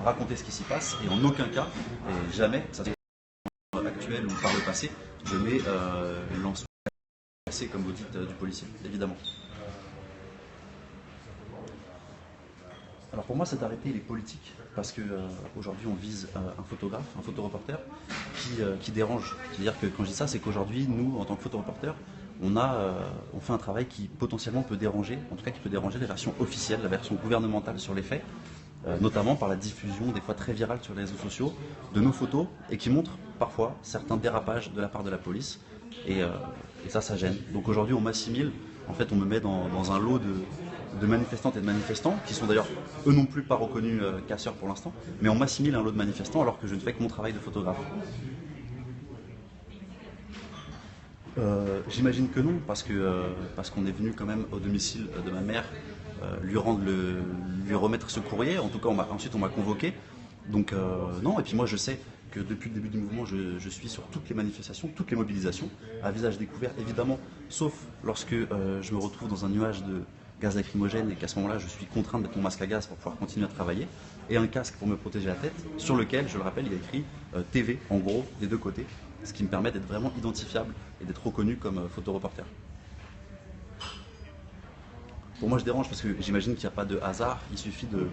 raconter ce qui s'y passe et en aucun cas, et jamais, ça soit actuel ou par le passé, je mets l'ensemble passé, comme vous dites, du policier, évidemment. Alors pour moi, cet arrêté il est politique parce que aujourd'hui on vise un photographe, un photoreporter qui dérange. C'est-à-dire que quand je dis ça, c'est qu'aujourd'hui, nous, en tant que photoreporter, on fait un travail qui potentiellement peut déranger, en tout cas qui peut déranger la version officielle, la version gouvernementale sur les faits, notamment par la diffusion des fois très virale sur les réseaux sociaux de nos photos et qui montre parfois certains dérapages de la part de la police et ça gêne. Donc aujourd'hui on m'assimile, en fait on me met dans un lot de manifestantes et de manifestants qui sont d'ailleurs eux non plus pas reconnus casseurs pour l'instant, mais on m'assimile à un lot de manifestants alors que je ne fais que mon travail de photographe. J'imagine que non, parce qu'on est venu quand même au domicile de ma mère lui remettre ce courrier. En tout cas, ensuite on m'a convoqué. Donc non, et puis moi je sais que depuis le début du mouvement, je suis sur toutes les manifestations, toutes les mobilisations, à visage découvert évidemment, sauf lorsque je me retrouve dans un nuage de gaz lacrymogène et qu'à ce moment-là je suis contraint de mettre mon masque à gaz pour pouvoir continuer à travailler, et un casque pour me protéger la tête, sur lequel, je le rappelle, il y a écrit TV en gros des deux côtés, ce qui me permet d'être vraiment identifiable et d'être reconnu comme photoreporter. Pour moi, je dérange parce que j'imagine qu'il n'y a pas de hasard. Il suffit de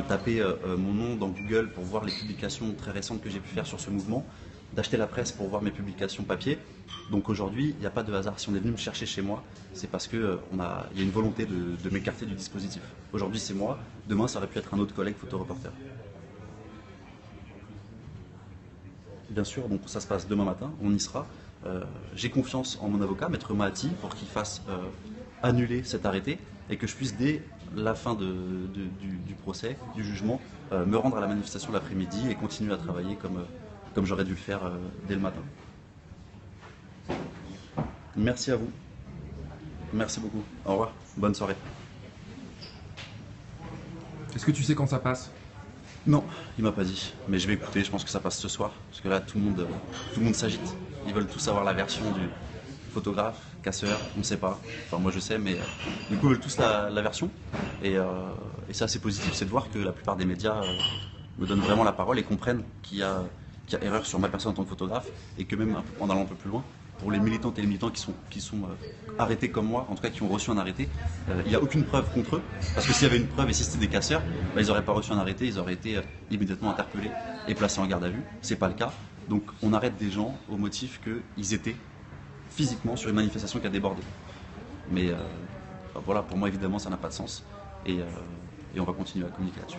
taper mon nom dans Google pour voir les publications très récentes que j'ai pu faire sur ce mouvement, d'acheter la presse pour voir mes publications papier. Donc aujourd'hui, il n'y a pas de hasard. Si on est venu me chercher chez moi, c'est parce qu'il y a une volonté de m'écarter du dispositif. Aujourd'hui, c'est moi. Demain, ça aurait pu être un autre collègue photoreporter. Bien sûr, donc ça se passe demain matin, on y sera. J'ai confiance en mon avocat, Maître Mahati, pour qu'il fasse annuler cet arrêté et que je puisse, dès la fin du procès, du jugement, me rendre à la manifestation l'après-midi et continuer à travailler comme j'aurais dû le faire dès le matin. Merci à vous. Merci beaucoup. Au revoir. Bonne soirée. Est-ce que tu sais quand ça passe? Non, il m'a pas dit, mais je vais écouter, je pense que ça passe ce soir, parce que là tout le monde s'agite. Ils veulent tous avoir la version du photographe, casseur, on ne sait pas. Enfin moi je sais, mais du coup ils veulent tous la version. Et c'est assez positif, c'est de voir que la plupart des médias me donnent vraiment la parole et comprennent qu'il y a erreur sur ma personne en tant que photographe, et que même en allant un peu plus loin, pour les militantes et les militants qui sont arrêtés comme moi, en tout cas qui ont reçu un arrêté, il n'y a aucune preuve contre eux, parce que s'il y avait une preuve et si c'était des casseurs, ils n'auraient pas reçu un arrêté, ils auraient été immédiatement interpellés et placés en garde à vue. C'est pas le cas, donc on arrête des gens au motif qu'ils étaient physiquement sur une manifestation qui a débordé. Mais voilà, pour moi évidemment ça n'a pas de sens, et on va continuer à communiquer là-dessus.